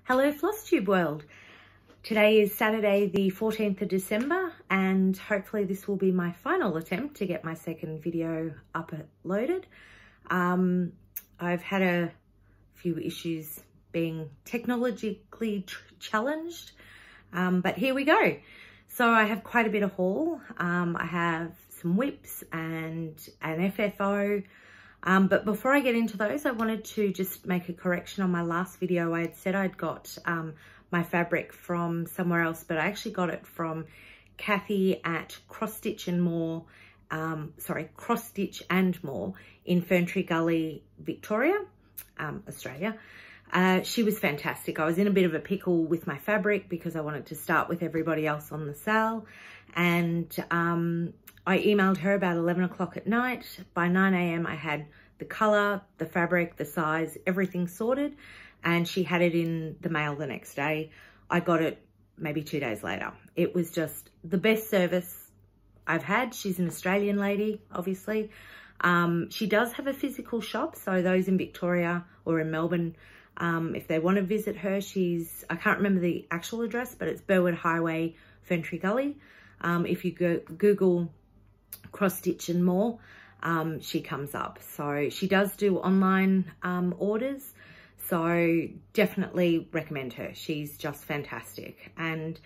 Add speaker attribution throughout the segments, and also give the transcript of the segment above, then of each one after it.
Speaker 1: Hello Flosstube world. Today is Saturday the 14th of December and hopefully this will be my final attempt to get my second video uploaded. I've had a few issues being technologically challenged, but here we go. So I have quite a bit of haul. I have some whips and an FFO. But before I get into those, I wanted to just make a correction on my last video. I had said I'd got my fabric from somewhere else, but I actually got it from Kathy at Cross Stitch and More in Ferntree Gully, Victoria, Australia. She was fantastic. I was in a bit of a pickle with my fabric because I wanted to start with everybody else on the sale. And I emailed her about 11 o'clock at night. By 9 a.m. I had the colour, the fabric, the size, everything sorted. And she had it in the mail the next day. I got it maybe 2 days later. It was just the best service I've had. She's an Australian lady, obviously. She does have a physical shop. So those in Victoria or in Melbourne, if they want to visit her, I can't remember the actual address, but it's Burwood Highway, Ferntree Gully. If you Google Cross Stitch and More, she comes up. So she does do online orders. So definitely recommend her. She's just fantastic. And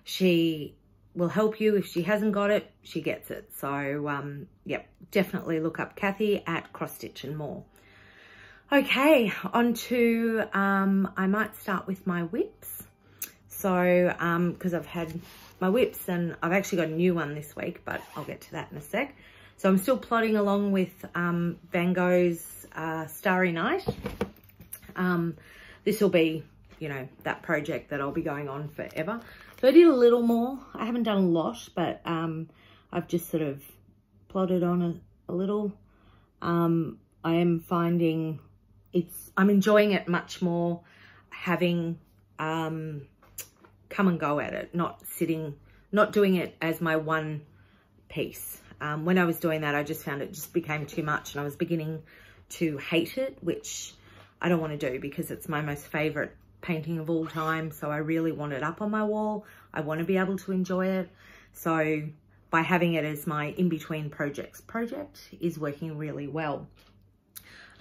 Speaker 1: she will help you. If she hasn't got it, she gets it. So, yep, definitely look up Kathy at Cross Stitch and More. Okay, on to, I might start with my whips. So, because I've had my whips and I've actually got a new one this week, but I'll get to that in a sec. So I'm still plodding along with Van Gogh's Starry Night. This will be, you know, that project that I'll be going on forever. So I did a little more. I haven't done a lot, but I've just sort of plodded on a little. I am finding I'm enjoying it much more having come and go at it, not doing it as my one piece. When I was doing that, I just found it just became too much and I was beginning to hate it, which I don't want to do because it's my most favorite painting of all time. So I really want it up on my wall. I want to be able to enjoy it. So by having it as my in-between project is working really well.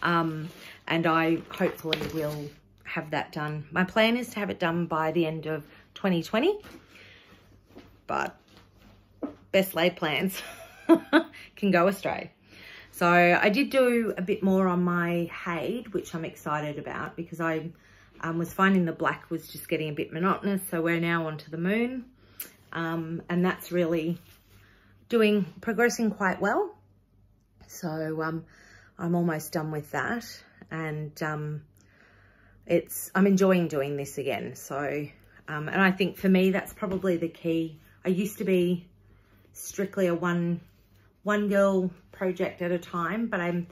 Speaker 1: And I hopefully will have that done. My plan is to have it done by the end of 2020, but best laid plans can go astray. So I did do a bit more on my Hade, which I'm excited about because I was finding the black was just getting a bit monotonous. So we're now onto the moon, and that's really progressing quite well. So I'm almost done with that, and I'm enjoying doing this again. So and I think for me that's probably the key. I used to be strictly a one girl project at a time, but I'm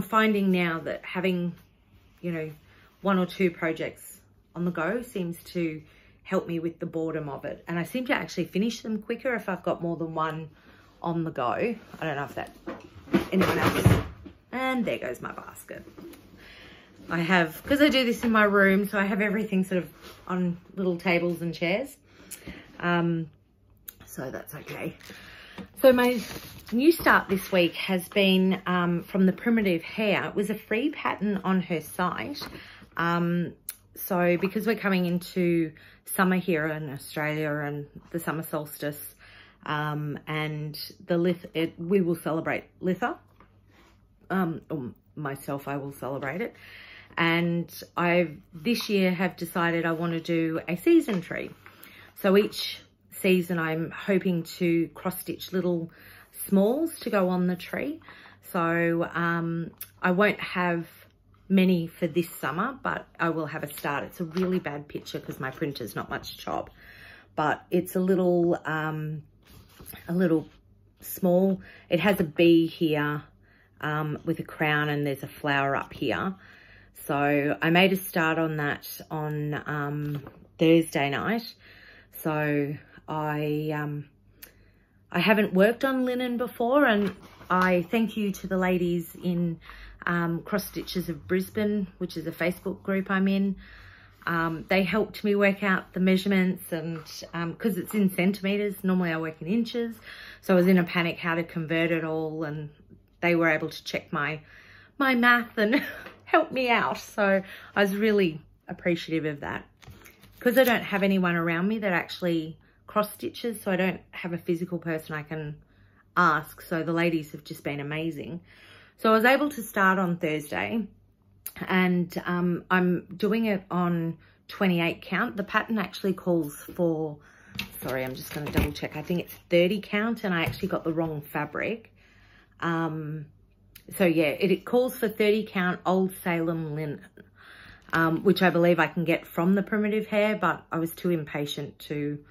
Speaker 1: finding now that having, you know, 1 or 2 projects on the go seems to help me with the boredom of it. And I seem to actually finish them quicker if I've got more than one on the go. I don't know if that anyone else. And there goes my basket. Because I do this in my room, so I have everything sort of on little tables and chairs. So that's okay. So my new start this week has been from the Primitive Hair. It was a free pattern on her site. So because we're coming into summer here in Australia and the summer solstice, and we will celebrate Litha. Or myself, I will celebrate it. And this year have decided I want to do a season tree. So each season I'm hoping to cross stitch little smalls to go on the tree. So I won't have many for this summer, but I will have a start. It's a really bad picture because my printer's not much chop, but it's a little small. It has a bee here with a crown and there's a flower up here. So I made a start on that on Thursday night. So I haven't worked on linen before, and I thank you to the ladies in Cross Stitches of Brisbane, which is a Facebook group I'm in. They helped me work out the measurements, and because it's in centimetres, normally I work in inches, so I was in a panic how to convert it all, and they were able to check my math and help me out. So I was really appreciative of that. Because I don't have anyone around me that actually cross stitches, so I don't have a physical person I can ask. So the ladies have just been amazing. So I was able to start on Thursday, and I'm doing it on 28 count. The pattern actually calls for, sorry, I'm just going to double check. I think it's 30 count, and I actually got the wrong fabric. So yeah, it calls for 30 count Old Salem linen, which I believe I can get from the Primitive Hair, but I was too impatient to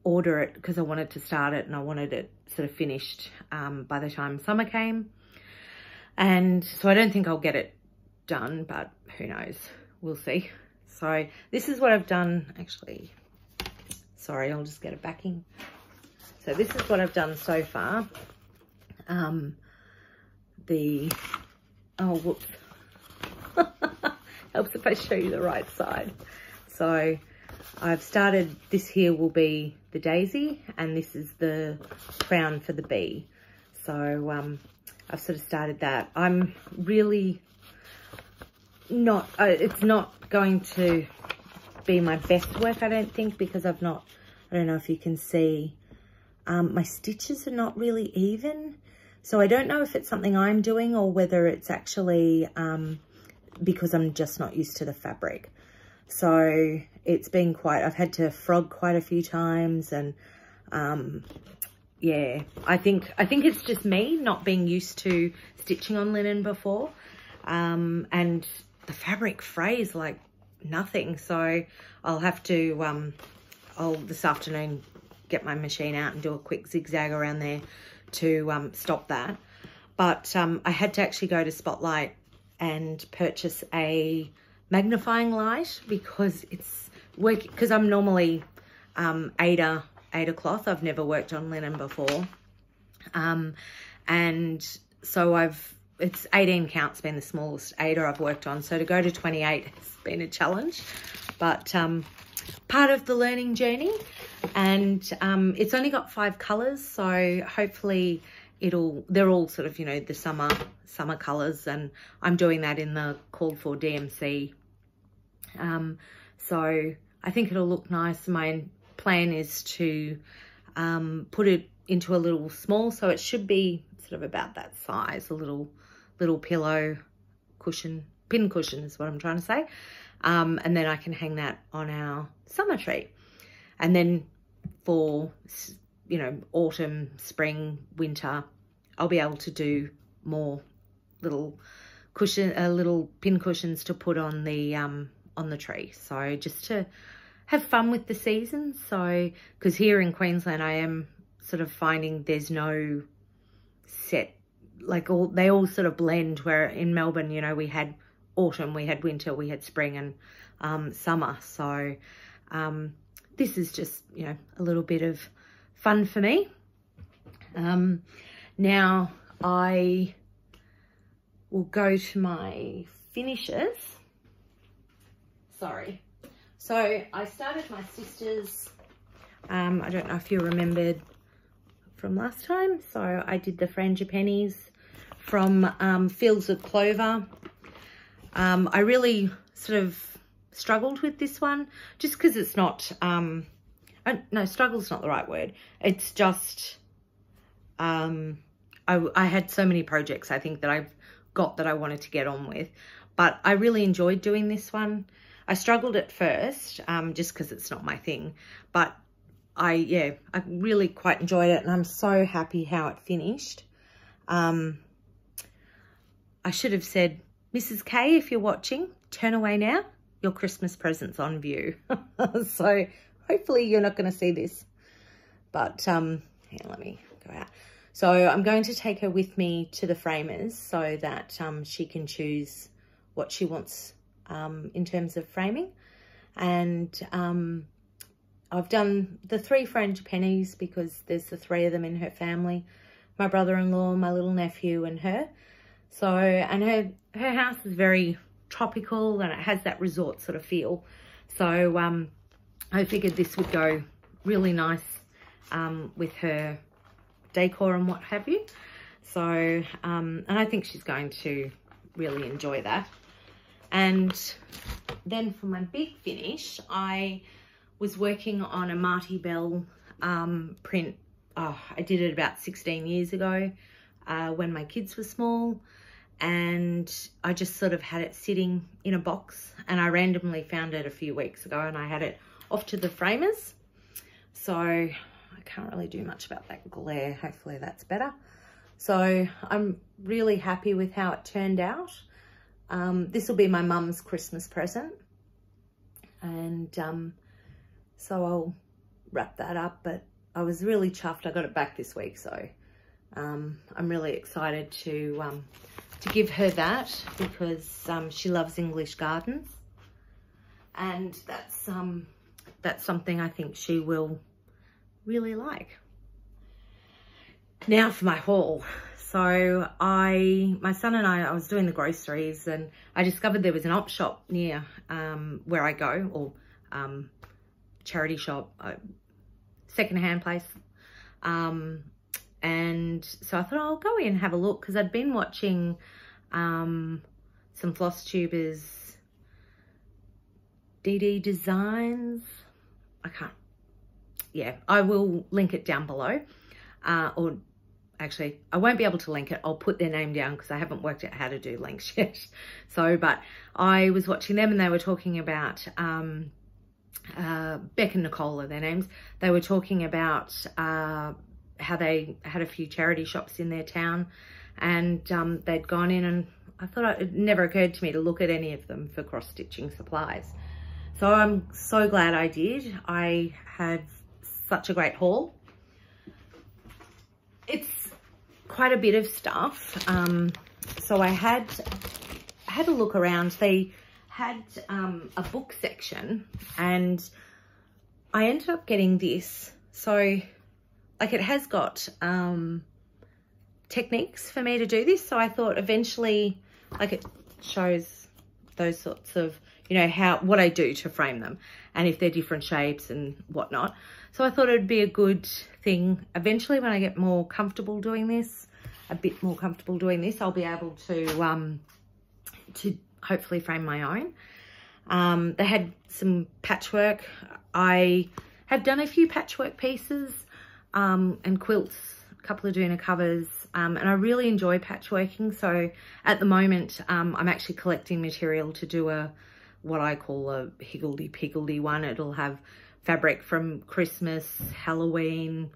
Speaker 1: order it because I wanted to start it and I wanted it sort of finished by the time summer came. And so I don't think I'll get it done, but who knows, we'll see. So this is what I've done, actually, sorry, I'll just get it backing. So this is what I've done so far. Oh, whoops. Helps if I show you the right side. So I've started, this here will be the daisy, and this is the crown for the bee. So I've sort of started that. I'm really not, it's not going to be my best work, I don't think, because I don't know if you can see, my stitches are not really even. So I don't know if it's something I'm doing or whether it's actually because I'm just not used to the fabric. So it's been I've had to frog quite a few times, and yeah, I think it's just me not being used to stitching on linen before, and the fabric frays like nothing. So I'll have to, I'll this afternoon get my machine out and do a quick zigzag around there to stop that. But I had to actually go to Spotlight and purchase a magnifying light because it's working, because I'm normally Aida cloth. I've never worked on linen before, and so it's 18 count's been the smallest Aida I've worked on, so to go to 28 has been a challenge, but part of the learning journey. And it's only got 5 colours, so hopefully they're all sort of, you know, the summer colours, and I'm doing that in the called for DMC. So I think it'll look nice. My plan is to put it into a little small, so it should be sort of about that size, a little pillow cushion, pin cushion is what I'm trying to say. And then I can hang that on our summer tree. And then for, you know, autumn, spring, winter, I'll be able to do more little pin cushions to put on the tree. So just to have fun with the seasons. So, because here in Queensland, I am sort of finding there's no set, like they all sort of blend, where in Melbourne, you know, we had autumn, we had winter, we had spring and summer. So this is just, you know, a little bit of fun for me. Now I will go to my finishes. Sorry. So I started my sisters, I don't know if you remembered from last time. So I did the frangipanis from Fields of Clover. I really sort of struggled with this one just because it's not, no, struggle's not the right word. It's just, I had so many projects I think that I've got that I wanted to get on with, but I really enjoyed doing this one. I struggled at first, just because it's not my thing, but I really quite enjoyed it, and I'm so happy how it finished. I should have said, Mrs. K, if you're watching, turn away now. Your Christmas present's on view. So hopefully you're not going to see this. But here, let me go out. So I'm going to take her with me to the framers so that she can choose what she wants in terms of framing. And I've done the 3 frangipanis because there's the 3 of them in her family. My brother-in-law, my little nephew, and her. So, and her house is very tropical, and it has that resort sort of feel. So I figured this would go really nice with her decor and what have you. So, and I think she's going to really enjoy that. And then for my big finish, I was working on a Marty Bell print. Oh, I did it about 16 years ago when my kids were small, and I just sort of had it sitting in a box, and I randomly found it a few weeks ago, and I had it off to the framers. So I can't really do much about that glare. Hopefully that's better. So I'm really happy with how it turned out. This will be my mum's Christmas present, and so I'll wrap that up. But I was really chuffed. I got it back this week, so I'm really excited to give her that, because she loves English gardens, and that's something I think she will really like. Now for my haul. So my son and I was doing the groceries, and I discovered there was an op shop near where I go, or charity shop, secondhand place. And so I thought, I'll go in and have a look, because I'd been watching some Flosstubers, DD Designs. I will link it down below. Or actually, I won't be able to link it. I'll put their name down because I haven't worked out how to do links yet. So, but I was watching them, and they were talking about, Beck and Nicole are their names. They were talking about how they had a few charity shops in their town, and they'd gone in, and I thought it never occurred to me to look at any of them for cross-stitching supplies. So I'm so glad I did. I had such a great haul. It's quite a bit of stuff. So I had a look around. They had a book section, and I ended up getting this. So like, it has got techniques for me to do this. So I thought eventually, like, it shows those sorts of, you know, what I do to frame them, and if they're different shapes and whatnot. So I thought it'd be a good thing eventually, when I get more comfortable doing this, a bit more comfortable doing this, I'll be able to hopefully frame my own. They had some patchwork. I have done a few patchwork pieces and quilts, a couple of doona covers, and I really enjoy patchworking. So at the moment, I'm actually collecting material to do what I call a higgledy-piggledy one. It'll have fabric from Christmas, Halloween,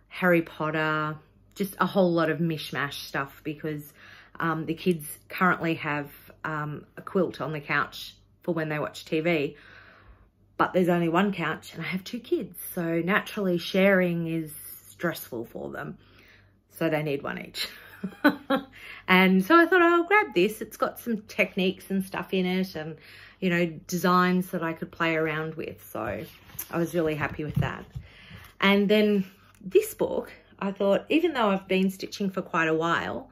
Speaker 1: Harry Potter, just a whole lot of mishmash stuff, because the kids currently have a quilt on the couch for when they watch TV, but there's only one couch and I have 2 kids. So naturally sharing is stressful for them. So they need one each. And so I thought, I'll grab this. It's got some techniques and stuff in it, and, you know, designs that I could play around with. So I was really happy with that. And then this book, I thought, even though I've been stitching for quite a while,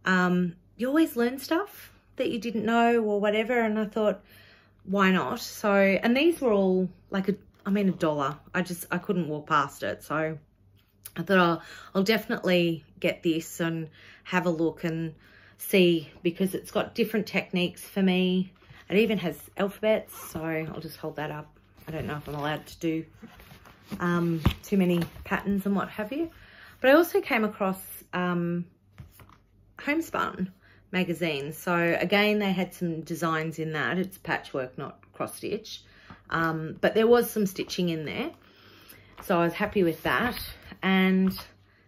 Speaker 1: you always learn stuff that you didn't know or whatever. And I thought, why not? So, and these were all like $1. I couldn't walk past it. So I thought, I'll definitely get this and have a look and see, because it's got different techniques for me. It even has alphabets. So I'll just hold that up. I don't know if I'm allowed to do too many patterns and what have you. But I also came across Homespun magazine. So again, they had some designs in that. It's patchwork, not cross stitch. But there was some stitching in there. So I was happy with that. And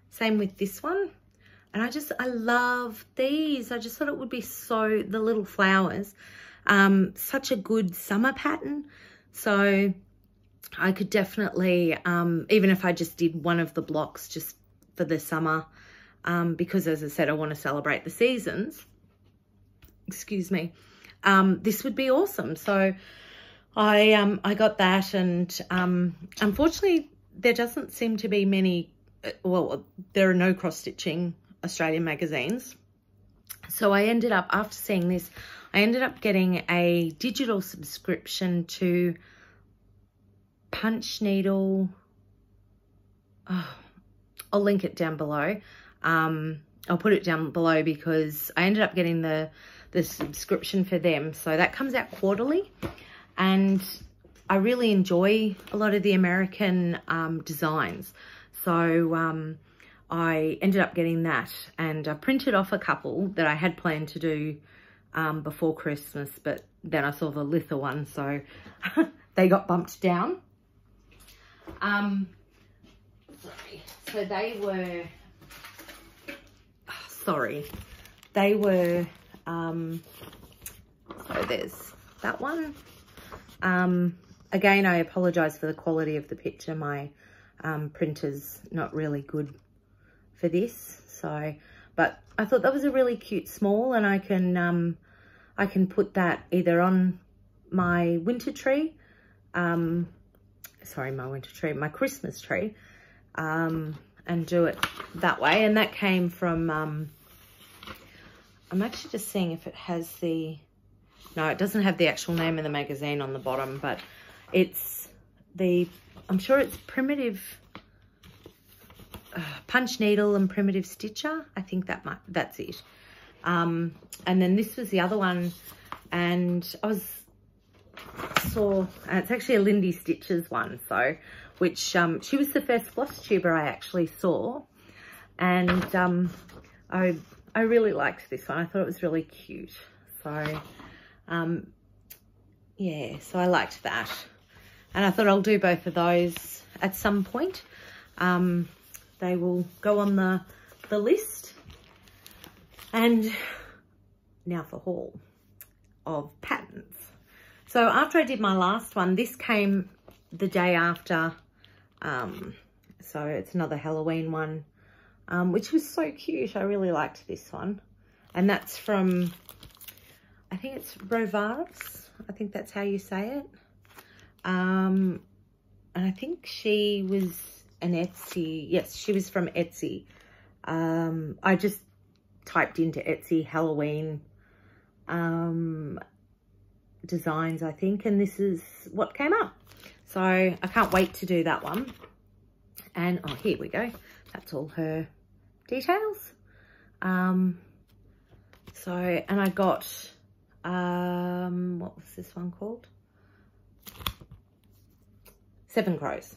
Speaker 1: same with this one. And I love these. I just thought it would be the little flowers, such a good summer pattern. So I could definitely, even if I just did one of the blocks just for the summer, because as I said, I want to celebrate the seasons, excuse me, this would be awesome. So I got that, and unfortunately there doesn't seem to be many, well, there are no cross-stitching Australian magazines. So I ended up, after seeing this, I ended up getting a digital subscription to Punch Needle. Oh, I'll link it down below. I'll put it down below because I ended up getting the subscription for them. So that comes out quarterly, and I really enjoy a lot of the American designs. So I ended up getting that, and I printed off a couple that I had planned to do before Christmas, but then I saw the litho one, so they got bumped down. Sorry. So they were, so there's that one. Again, I apologize for the quality of the picture. My printer's not really good for this, so, but I thought that was a really cute small, and I can put that either on my winter tree, my Christmas tree, and do it that way. And that came from, I'm actually just seeing if it has no, it doesn't have the actual name of the magazine on the bottom, but it's I'm sure it's Primitive Punch Needle and Primitive Stitcher. I think that's it. And then this was the other one, and and it's actually a Lindy Stitches one, so, which she was the first Flosstuber I actually saw, and I really liked this one. I thought it was really cute. So yeah, so I liked that, and I thought I'll do both of those at some point. They will go on the list. And now for haul of patterns. So after I did my last one, this came the day after. So it's another Halloween one, which was so cute. I really liked this one. And that's from, I think it's Rovaris. I think that's how you say it. And I think she was an Etsy. Yes, she was from Etsy. I just typed into Etsy Halloween designs, I think, and this is what came up. So I can't wait to do that one. And oh, here we go. That's all her details. So, and I got, what was this one called? 7 Crows.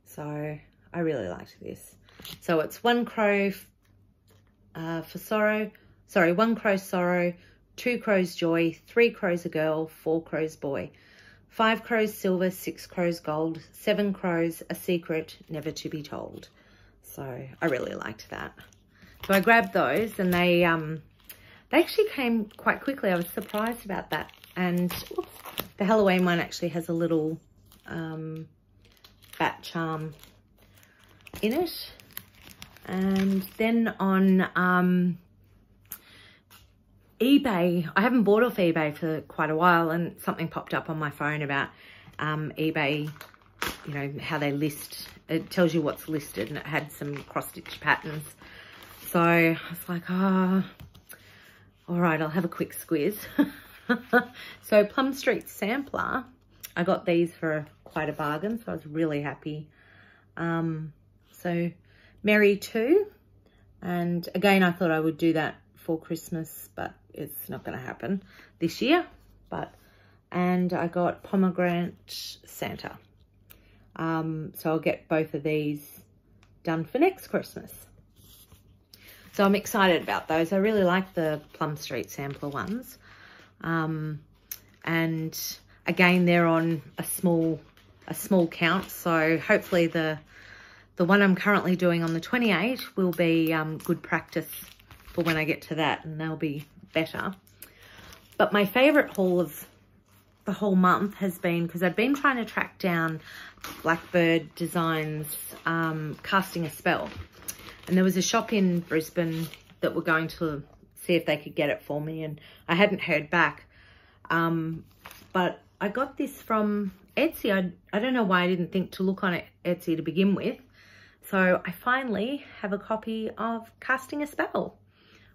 Speaker 1: So I really liked this. So it's 1 crow for sorrow. Sorry, 1 crow sorrow, 2 crows joy, 3 crows a girl, 4 crows boy, 5 crows silver, 6 crows gold, 7 crows a secret never to be told. So I really liked that. So I grabbed those, and they actually came quite quickly. I was surprised about that. And oops, the Halloween one actually has a little bat charm in it. And then on eBay, I haven't bought off eBay for quite a while, and something popped up on my phone about eBay, you know, how they list, it tells you what's listed, and it had some cross-stitch patterns. So I was like, oh, all right, I'll have a quick squiz. So Plum Street Sampler, I got these for quite a bargain, so I was really happy. So Merry 2, and again, I thought I would do that for Christmas, but it's not going to happen this year. And I got Pomegranate Santa. So I'll get both of these done for next Christmas. So I'm excited about those. I really like the Plum Street Sampler ones. And again, they're on a small count, so hopefully the one I'm currently doing on the 28 will be good practice for when I get to that, and they'll be better. But my favourite haul of the whole month has been, because I've been trying to track down Blackbird Designs Casting a Spell, and there was a shop in Brisbane that were going to see if they could get it for me, and I hadn't heard back. But I got this from Etsy. I don't know why I didn't think to look on Etsy to begin with. So I finally have a copy of Casting a Spell,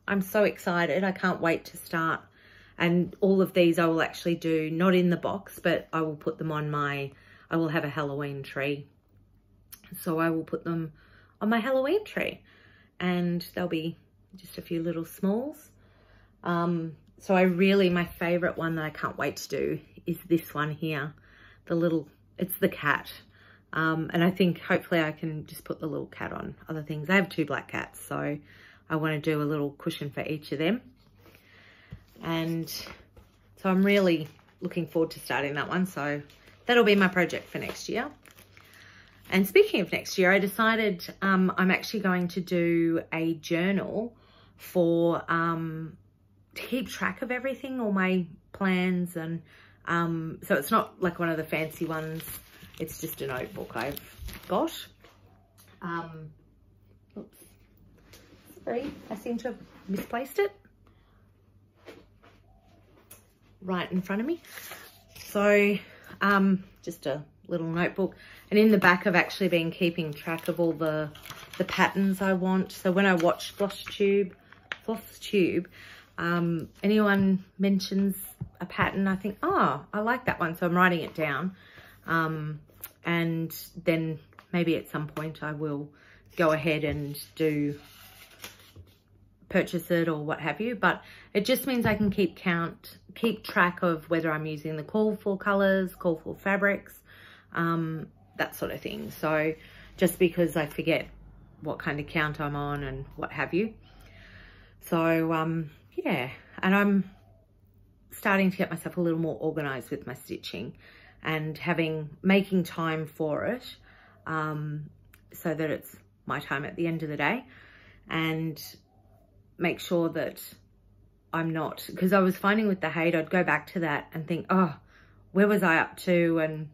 Speaker 1: I'm so excited. I can't wait to start. And all of these I will actually do, not in the box, but I will put them on I will have a Halloween tree. So I will put them on my Halloween tree, and there'll be just a few little smalls. So my favorite one that I can't wait to do is this one here. It's the cat. And I think hopefully I can just put the little cat on other things. I have 2 black cats, so I want to do a little cushion for each of them. And so I'm really looking forward to starting that one. So that'll be my project for next year. And speaking of next year, I decided I'm actually going to do a journal for to keep track of everything, all my plans. And so it's not like one of the fancy ones. It's just a notebook I've got. Oops. Sorry, I seem to have misplaced it. Right in front of me. So just a little notebook, and in the back I've actually been keeping track of all the patterns I want. So when I watch Flosstube, anyone mentions a pattern, I think, oh, I like that one, so I'm writing it down. And then maybe at some point I will go ahead and purchase it or what have you, but it just means I can keep track of whether I'm using the call for colors, call for fabrics, that sort of thing. So just because I forget what kind of count I'm on and what have you. So yeah, and I'm starting to get myself a little more organized with my stitching and making time for it, so that it's my time at the end of the day, and make sure that I'm not, because I was finding with the hate, I'd go back to that and think, oh, where was I up to and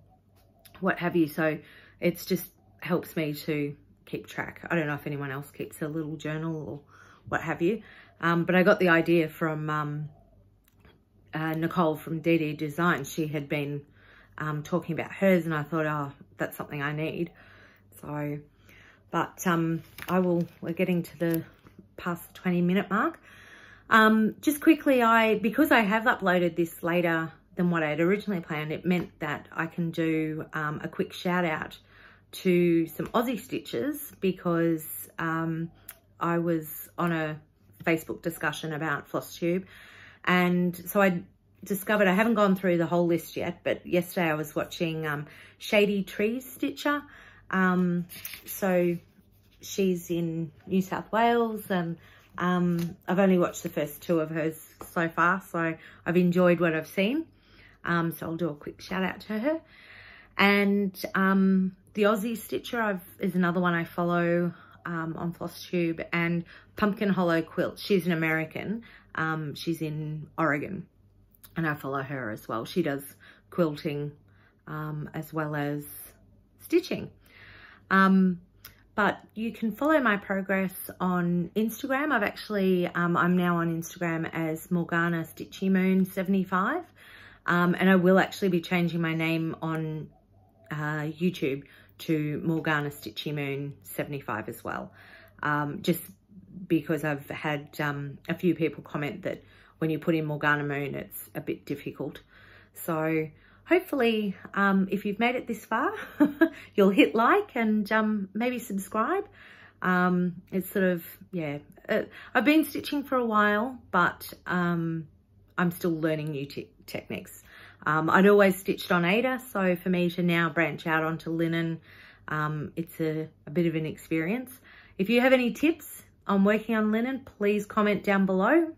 Speaker 1: what have you. So it's just helps me to keep track. I don't know if anyone else keeps a little journal or what have you, but I got the idea from Nicole from Darvanalee Designs. She had been talking about hers, and I thought, oh, that's something I need. So, but we're getting to the past the 20-minute mark. Just quickly, because I have uploaded this later than what I had originally planned, it meant that I can do a quick shout out to some Aussie stitchers, because I was on a Facebook discussion about Flosstube, and so I discovered, I haven't gone through the whole list yet, but yesterday I was watching Shady Trees Stitcher. So she's in New South Wales, and I've only watched the first 2 of hers so far, so I've enjoyed what I've seen. So I'll do a quick shout out to her. And the Aussie Stitcher is another one I follow on Flosstube, and Pumpkin Hollow Quilt. She's an American. She's in Oregon, and I follow her as well. She does quilting as well as stitching. But you can follow my progress on Instagram. I'm now on Instagram as Morgana Stitchy Moon 75. And I will actually be changing my name on YouTube to Morgana Stitchy Moon 75 as well. Just because I've had a few people comment that when you put in Morgana Moon, it's a bit difficult. So hopefully, if you've made it this far, you'll hit like and maybe subscribe. It's sort of, yeah, I've been stitching for a while, but I'm still learning new techniques. I'd always stitched on Aida, so for me to now branch out onto linen, it's a bit of an experience. If you have any tips on working on linen, please comment down below.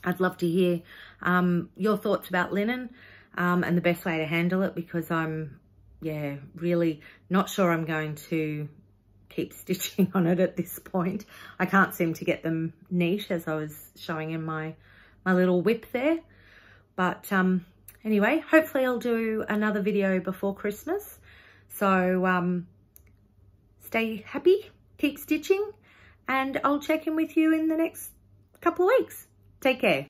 Speaker 1: I'd love to hear your thoughts about linen and the best way to handle it, because I'm, yeah, really not sure I'm going to keep stitching on it at this point. I can't seem to get them neat, as I was showing in my little whip there. But anyway, hopefully I'll do another video before Christmas. So stay happy, keep stitching, and I'll check in with you in the next couple of weeks. Take care.